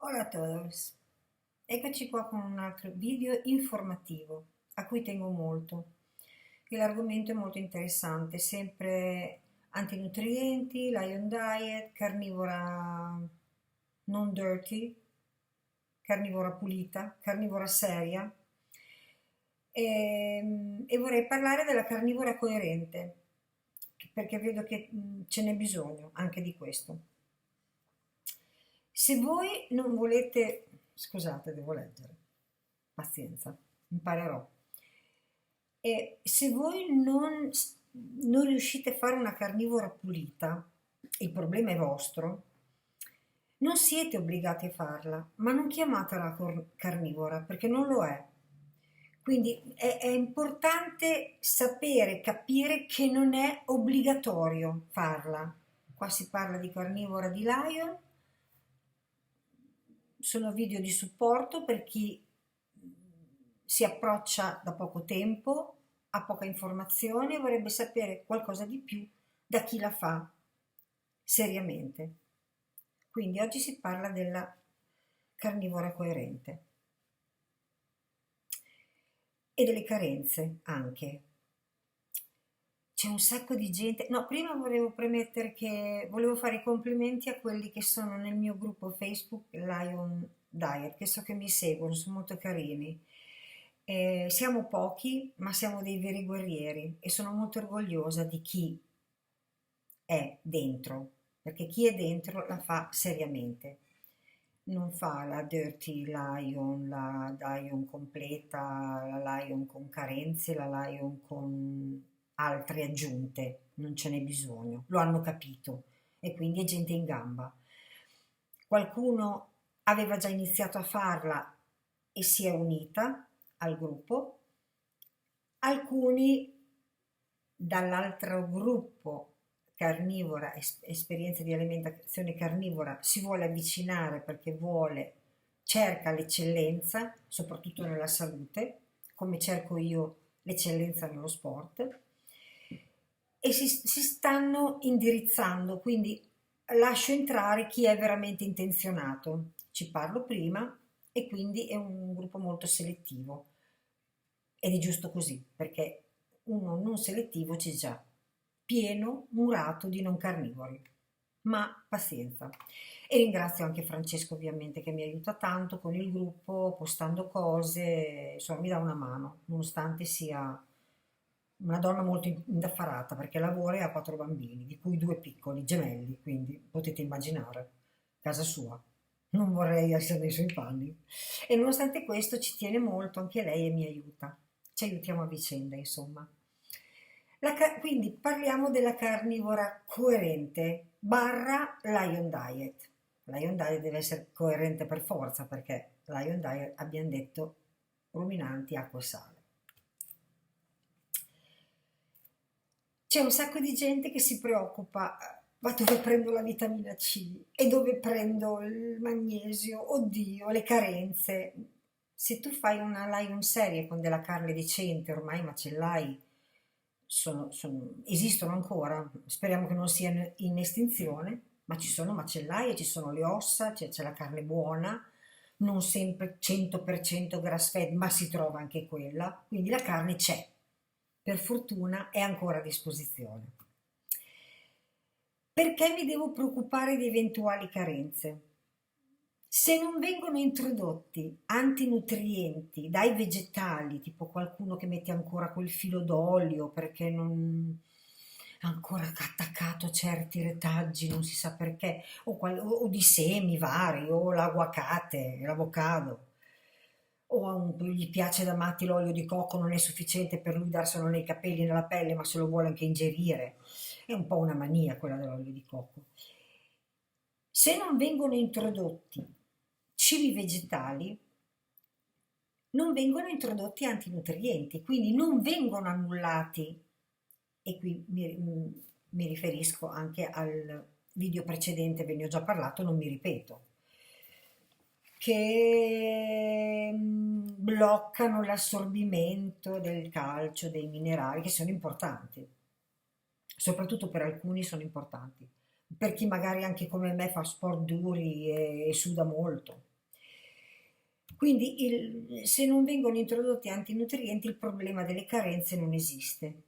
Hola a todos, eccoci qua con un altro video informativo a cui tengo molto e l'argomento è molto interessante, sempre antinutrienti, Lion Diet, carnivora non dirty, carnivora pulita, carnivora seria e vorrei parlare della carnivora coerente perché vedo che ce n'è bisogno anche di questo. Se voi non volete, scusate, devo leggere, pazienza, imparerò. E se voi non riuscite a fare una carnivora pulita, il problema è vostro, non siete obbligati a farla, ma non chiamatela carnivora perché non lo è. Quindi è importante sapere, capire che non è obbligatorio farla. Qua si parla di carnivora di Lion, sono video di supporto per chi si approccia da poco tempo, ha poca informazione e vorrebbe sapere qualcosa di più da chi la fa seriamente. Quindi oggi si parla della carnivora coerente e delle carenze anche. C'è un sacco di gente. No, prima volevo premettere che volevo fare i complimenti a quelli che sono nel mio gruppo Facebook Lion Diet, che so che mi seguono, sono molto carini. Siamo pochi, ma siamo dei veri guerrieri e sono molto orgogliosa di chi è dentro, perché chi è dentro la fa seriamente. Non fa la Dirty Lion, la Lion completa, la Lion con carenze, la Lion con altre aggiunte, non ce n'è bisogno, lo hanno capito e quindi è gente in gamba. Qualcuno aveva già iniziato a farla e si è unita al gruppo, alcuni dall'altro gruppo carnivora, esperienza di alimentazione carnivora, si vuole avvicinare perché vuole, cerca l'eccellenza, soprattutto nella salute, come cerco io l'eccellenza nello sport, e si stanno indirizzando, quindi lascio entrare chi è veramente intenzionato. Ci parlo prima e quindi è un gruppo molto selettivo ed è giusto così, perché uno non selettivo c'è già, pieno, murato di non carnivori. Ma pazienza. E ringrazio anche Francesco ovviamente che mi aiuta tanto con il gruppo, postando cose, insomma mi dà una mano, nonostante sia una donna molto indaffarata perché lavora e ha 4 bambini, di cui 2 piccoli, gemelli, quindi potete immaginare, casa sua. Non vorrei essere nei suoi panni. E nonostante questo ci tiene molto anche lei e mi aiuta. Ci aiutiamo a vicenda, insomma. Quindi parliamo della carnivora coerente barra Lion Diet. Lion Diet deve essere coerente per forza perché Lion Diet abbiamo detto ruminanti, acqua e sale. C'è un sacco di gente che si preoccupa, ma dove prendo la vitamina C e dove prendo il magnesio? Oddio, le carenze. Se tu fai una Lion serie con della carne decente, ormai macellai esistono ancora, speriamo che non siano in estinzione, ma ci sono macellai, ci sono le ossa, c'è la carne buona, non sempre 100% grass fed, ma si trova anche quella, quindi la carne c'è, per fortuna è ancora a disposizione. Perché mi devo preoccupare di eventuali carenze? Se non vengono introdotti antinutrienti dai vegetali, tipo qualcuno che mette ancora quel filo d'olio perché non è ancora attaccato a certi retaggi, non si sa perché, o di semi vari, o l'aguacate, l'avocado, gli piace da matti l'olio di cocco, non è sufficiente per lui darselo nei capelli, nella pelle, ma se lo vuole anche ingerire. È un po' una mania quella dell'olio di cocco. Se non vengono introdotti cibi vegetali, non vengono introdotti antinutrienti, quindi non vengono annullati, e qui mi riferisco anche al video precedente, ve ne ho già parlato, non mi ripeto, che bloccano l'assorbimento del calcio, dei minerali, che sono importanti, soprattutto per alcuni sono importanti, per chi magari anche come me fa sport duri e suda molto. Quindi se non vengono introdotti antinutrienti il problema delle carenze non esiste,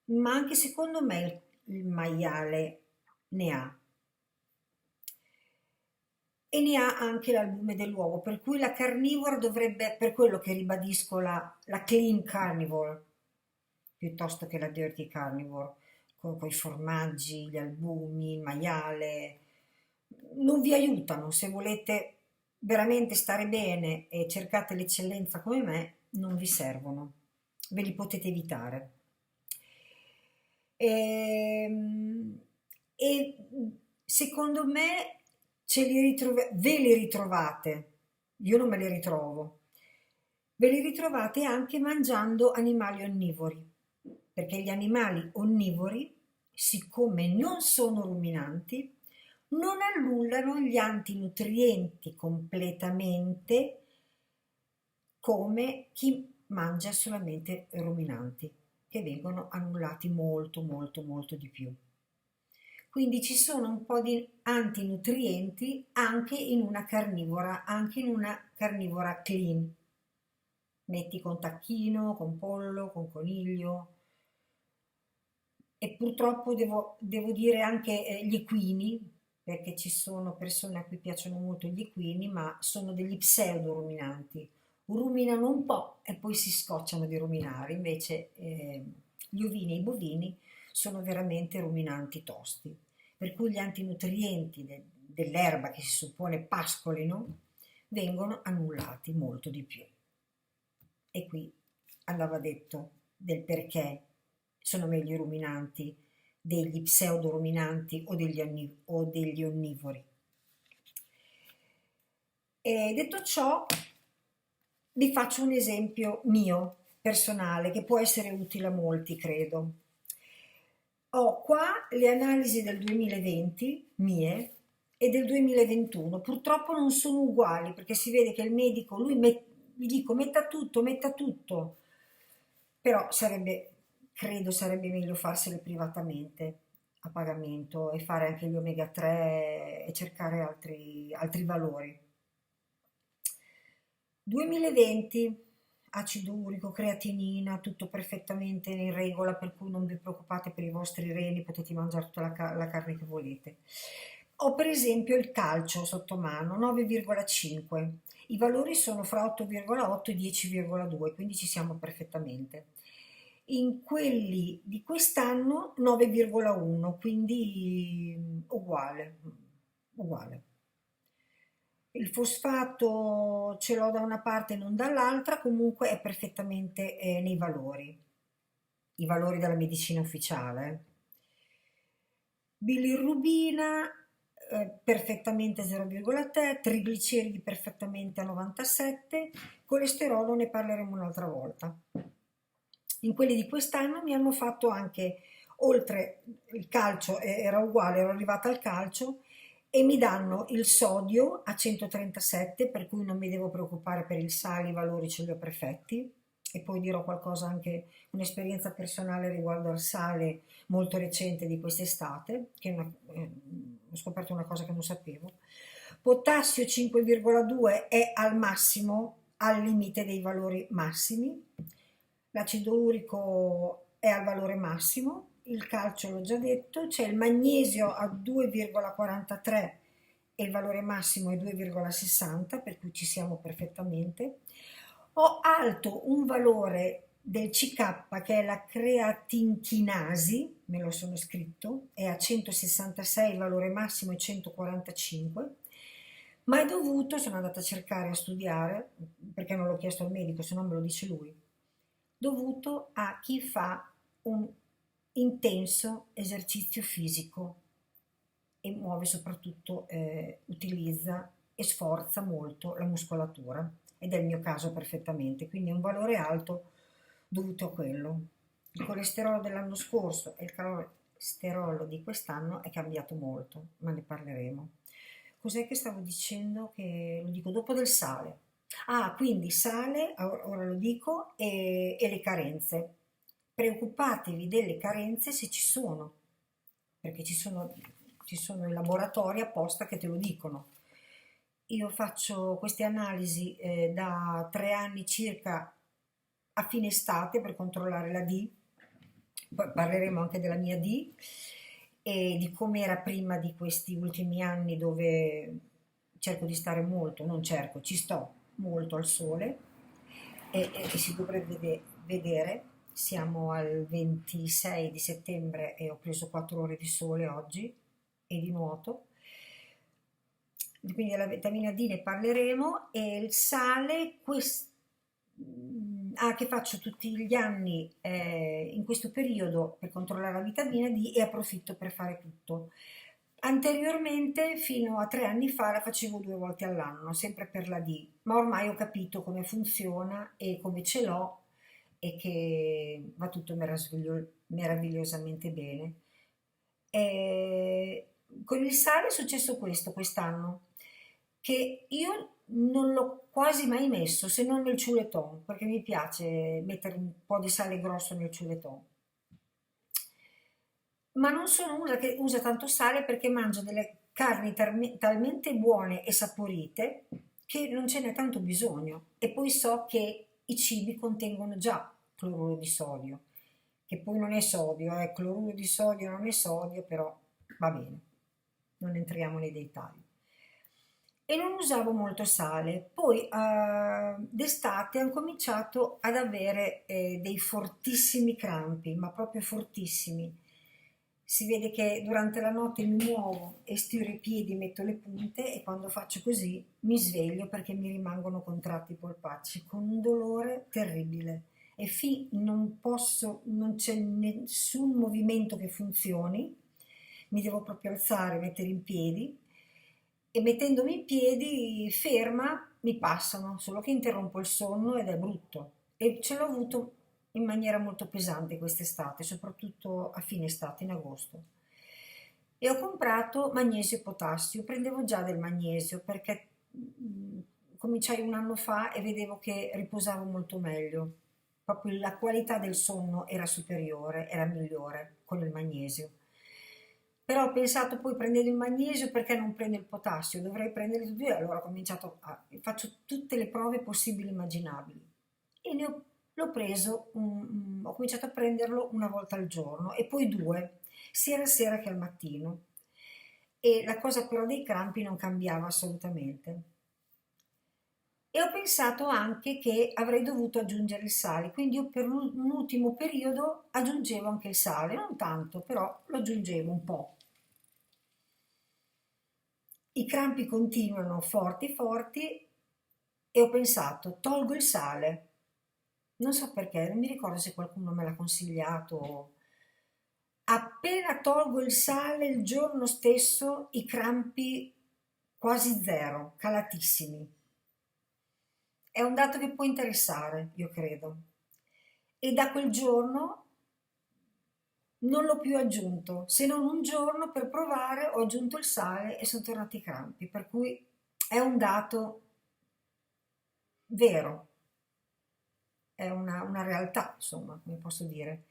ma anche secondo me il maiale ne ha. E ne ha anche l'albume dell'uovo, per cui la carnivora dovrebbe, per quello che ribadisco la clean carnivore, piuttosto che la dirty carnivore, con i formaggi, gli albumi, il maiale, non vi aiutano. Se volete veramente stare bene e cercate l'eccellenza come me, non vi servono, ve li potete evitare. Ehm, E, secondo me ve li ritrovate, io non me li ritrovo, ve li ritrovate anche mangiando animali onnivori, perché gli animali onnivori, siccome non sono ruminanti, non annullano gli antinutrienti completamente come chi mangia solamente ruminanti, che vengono annullati molto molto molto di più. Quindi ci sono un po' di antinutrienti anche in una carnivora clean. Metti con tacchino, con pollo, con coniglio. E purtroppo devo dire anche gli equini, perché ci sono persone a cui piacciono molto gli equini, ma sono degli pseudo-ruminanti. Ruminano un po' e poi si scocciano di ruminare, invece gli ovini e i bovini sono veramente ruminanti tosti, per cui gli antinutrienti dell'erba che si suppone pascolino vengono annullati molto di più. E qui andava detto del perché sono meglio i ruminanti degli pseudoruminanti o degli onnivori. E detto ciò, vi faccio un esempio mio, personale, che può essere utile a molti, credo. Ho qua le analisi del 2020 mie e del 2021. Purtroppo non sono uguali perché si vede che il medico, gli dico metta tutto, però credo sarebbe meglio farsele privatamente a pagamento e fare anche gli omega 3 e cercare altri valori. 2020, acido urico, creatinina, tutto perfettamente in regola, per cui non vi preoccupate per i vostri reni, potete mangiare tutta la carne che volete. Ho per esempio il calcio sotto mano, 9,5. I valori sono fra 8,8 e 10,2, quindi ci siamo perfettamente. In quelli di quest'anno 9,1, quindi uguale, uguale. Il fosfato ce l'ho da una parte e non dall'altra, comunque è perfettamente nei valori, i valori della medicina ufficiale. Bilirrubina perfettamente 0,3, trigliceridi perfettamente a 97, colesterolo ne parleremo un'altra volta. In quelli di quest'anno mi hanno fatto anche, oltre il calcio, era uguale, ero arrivata al calcio, e mi danno il sodio a 137, per cui non mi devo preoccupare per il sale, i valori ce li ho perfetti. E poi dirò qualcosa anche, un'esperienza personale riguardo al sale molto recente di quest'estate, che ho scoperto una cosa che non sapevo. Potassio 5,2 è al massimo, al limite dei valori massimi. L'acido urico è al valore massimo, il calcio l'ho già detto, c'è il magnesio a 2,43 e il valore massimo è 2,60, per cui ci siamo perfettamente. Ho alto un valore del CK che è la creatinchinasi, me lo sono scritto, è a 166, il valore massimo è 145, ma è dovuto, sono andata a cercare, a studiare, perché non l'ho chiesto al medico, se no me lo dice lui, dovuto a chi fa un intenso esercizio fisico e muove soprattutto, utilizza e sforza molto la muscolatura ed è il mio caso perfettamente, quindi è un valore alto dovuto a quello. Il colesterolo dell'anno scorso e il colesterolo di quest'anno è cambiato molto, ma ne parleremo. Cos'è che stavo dicendo? Che lo dico dopo del sale. Ah, quindi sale, ora lo dico, e le carenze. Preoccupatevi delle carenze se ci sono, perché ci sono i laboratori apposta che te lo dicono. io faccio queste analisi da 3 anni circa a fine estate per controllare la D, poi parleremo anche della mia D e di come era prima di questi ultimi anni dove cerco di stare molto, non cerco, ci sto molto al sole e si dovrebbe vedere. Siamo al 26 di settembre e ho preso 4 ore di sole oggi e di nuoto. Quindi della vitamina D ne parleremo e il sale che faccio tutti gli anni in questo periodo per controllare la vitamina D e approfitto per fare tutto. Anteriormente, fino a 3 anni fa, la facevo 2 volte all'anno, sempre per la D, ma ormai ho capito come funziona e come ce l'ho e che va tutto meravigliosamente bene. Con il sale è successo questo quest'anno, che io non l'ho quasi mai messo, se non nel ciuleton, perché mi piace mettere un po' di sale grosso nel ciuleton. Ma non sono una che usa tanto sale perché mangio delle carni talmente buone e saporite che non ce n'è tanto bisogno. E poi so che i cibi contengono già cloruro di sodio, che poi non è sodio, cloruro di sodio non è sodio, però va bene, non entriamo nei dettagli. E non usavo molto sale, poi d'estate ho cominciato ad avere dei fortissimi crampi, ma proprio fortissimi. Si vede che durante la notte mi muovo, estiro i piedi, metto le punte e quando faccio così mi sveglio perché mi rimangono contratti i polpacci con un dolore terribile. E non posso, non c'è nessun movimento che funzioni, mi devo proprio alzare, mettere in piedi e mettendomi in piedi ferma mi passano, solo che interrompo il sonno ed è brutto. E ce l'ho avuto in maniera molto pesante quest'estate, soprattutto a fine estate, in agosto. E ho comprato magnesio e potassio, prendevo già del magnesio perché cominciai un anno fa e vedevo che riposavo molto meglio, proprio la qualità del sonno era superiore, era migliore con il magnesio. Però ho pensato poi prendendo il magnesio perché non prendo il potassio, dovrei prendere tutti e due, allora ho cominciato faccio tutte le prove possibili e immaginabili e l'ho preso, ho cominciato a prenderlo una volta al giorno e poi due, sia la sera che al mattino. E la cosa però dei crampi non cambiava assolutamente. E ho pensato anche che avrei dovuto aggiungere il sale, quindi io per un ultimo periodo aggiungevo anche il sale, non tanto, però lo aggiungevo un po'. I crampi continuano forti forti e ho pensato, tolgo il sale. Non so perché, non mi ricordo se qualcuno me l'ha consigliato. Appena tolgo il sale il giorno stesso, i crampi quasi zero, calatissimi. È un dato che può interessare, io credo. E da quel giorno non l'ho più aggiunto, se non un giorno per provare ho aggiunto il sale e sono tornati i crampi, per cui è un dato vero, è una realtà, insomma, come posso dire,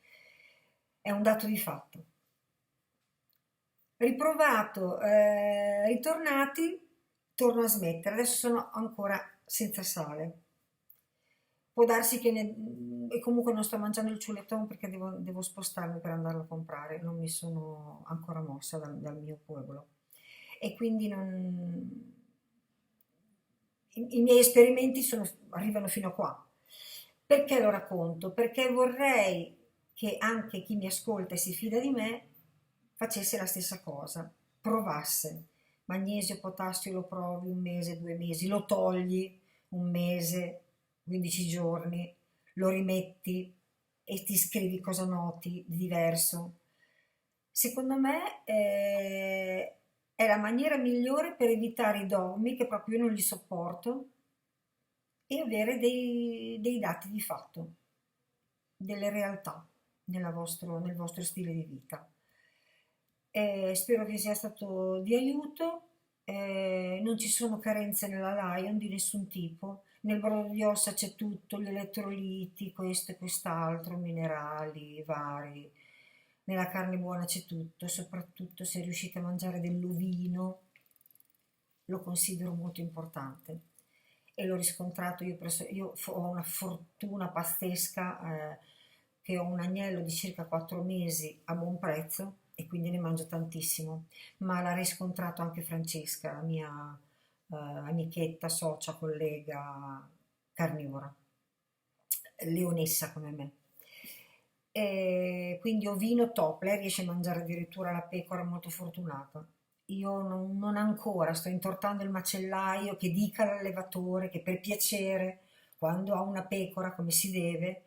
è un dato di fatto. Riprovato, ritornati, torno a smettere, adesso sono ancora senza sale. Può darsi che e comunque non sto mangiando il ciuleton perché devo spostarmi per andarlo a comprare, non mi sono ancora mossa dal mio pueblo. E quindi i miei esperimenti arrivano fino a qua. Perché lo racconto? Perché vorrei che anche chi mi ascolta e si fida di me facesse la stessa cosa, provasse. Magnesio, potassio lo provi 1 mese, 2 mesi, lo togli 1 mese, 15 giorni, lo rimetti e ti scrivi cosa noti di diverso. Secondo me è la maniera migliore per evitare i dogmi che proprio io non li sopporto e avere dei dati di fatto, delle realtà nel vostro stile di vita. Spero che sia stato di aiuto. Non ci sono carenze nella Lion di nessun tipo. Nel brodo di ossa c'è tutto, gli elettroliti, questo e quest'altro, minerali vari. Nella carne buona c'è tutto, soprattutto se riuscite a mangiare dell'ovino. lo considero molto importante e l'ho riscontrato, ho una fortuna pazzesca, che ho un agnello di circa 4 mesi a buon prezzo e quindi ne mangio tantissimo, ma l'ha riscontrato anche Francesca, la mia amichetta, socia, collega carnivora, leonessa come me. E quindi ovino top, lei riesce a mangiare addirittura la pecora, molto fortunata. Io non ancora, sto intortando il macellaio che dica all'allevatore che per piacere, quando ha una pecora come si deve,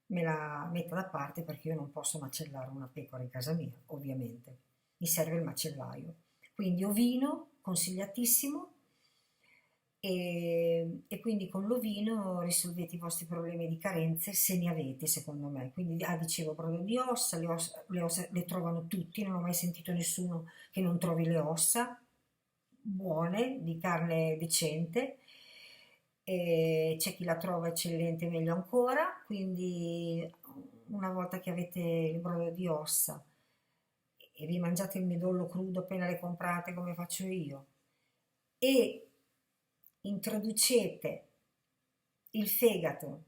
me la metta da parte perché io non posso macellare una pecora in casa mia, ovviamente. Mi serve il macellaio. Quindi ovino, consigliatissimo, e quindi con l'ovino risolvete i vostri problemi di carenze se ne avete, secondo me. Quindi, dicevo, brodo di ossa, le trovano tutti, non ho mai sentito nessuno che non trovi le ossa buone, di carne decente, e c'è chi la trova eccellente, meglio ancora, quindi una volta che avete il brodo di ossa e vi mangiate il midollo crudo appena le comprate come faccio io e introducete il fegato,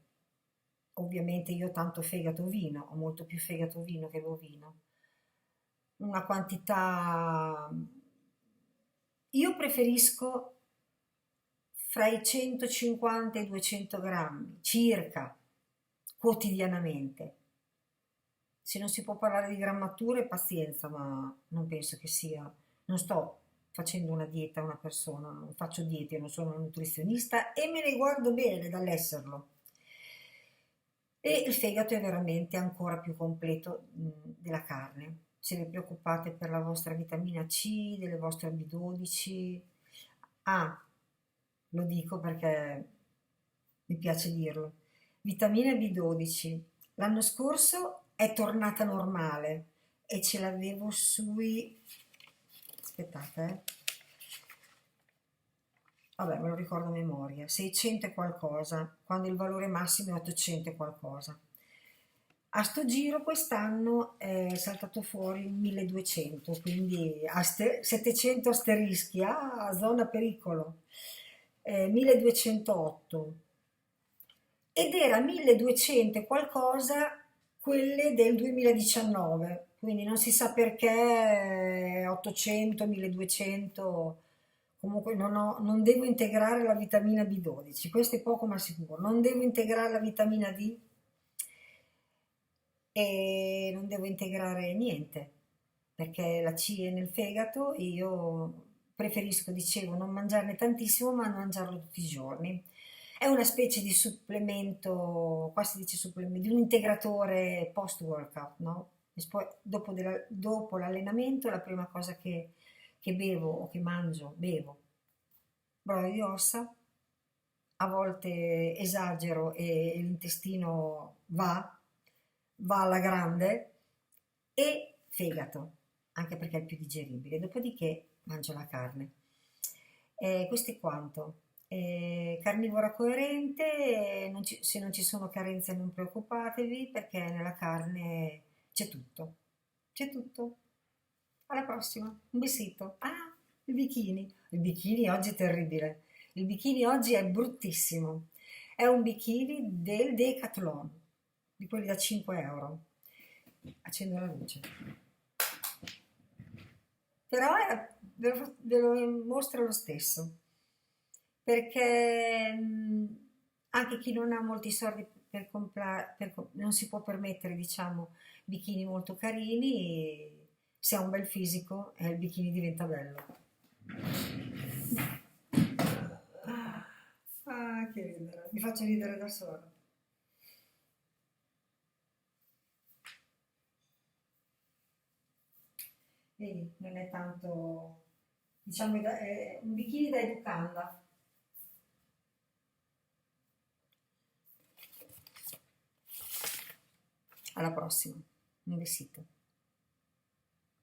ovviamente io ho tanto fegato ovino, ho molto più fegato ovino che bovino, una quantità, io preferisco fra i 150 e i 200 grammi circa quotidianamente. Se non si può parlare di grammature, pazienza, ma non penso che sia, non sto facendo una dieta a una persona, non faccio diete, non sono una nutrizionista e me ne guardo bene dall'esserlo. E il fegato è veramente ancora più completo della carne. Se vi preoccupate per la vostra vitamina C, delle vostre B12, ah, lo dico perché mi piace dirlo. Vitamina B12. L'anno scorso è tornata normale e ce l'avevo sui... Aspettate, vabbè, me lo ricordo a memoria, 600 e qualcosa, quando il valore massimo è 800 e qualcosa. A sto giro quest'anno è saltato fuori un 1200, quindi 700 asterischi, zona pericolo, 1208 ed era 1200 e qualcosa quelle del 2019, quindi non si sa perché 800, 1200, comunque non devo integrare la vitamina B12, questo è poco ma sicuro, non devo integrare la vitamina D e non devo integrare niente, perché la C è nel fegato e io preferisco, dicevo, non mangiarne tantissimo, ma mangiarlo tutti i giorni. È una specie di supplemento, qua si dice supplemento, di un integratore post-workout, no? Dopo l'allenamento, la prima cosa che bevo o che mangio, bevo brodo di ossa, a volte esagero e l'intestino va alla grande, e fegato, anche perché è il più digeribile. Dopodiché mangio la carne. Questo è quanto. Carnivora coerente, se non ci sono carenze non preoccupatevi perché nella carne c'è tutto. C'è tutto. Alla prossima. Un besito. Ah, il bikini. Il bikini oggi è terribile. Il bikini oggi è bruttissimo. È un bikini del Decathlon, di quelli da 5 euro. Accendo la luce. Però ve lo mostro lo stesso, perché anche chi non ha molti soldi per comprare, non si può permettere, diciamo, bikini molto carini, se ha un bel fisico il bikini diventa bello. Ah, che ridere, mi faccio ridere da sola. Vedi, non è tanto, diciamo, è un bikini da educanda. Alla prossima, un besito.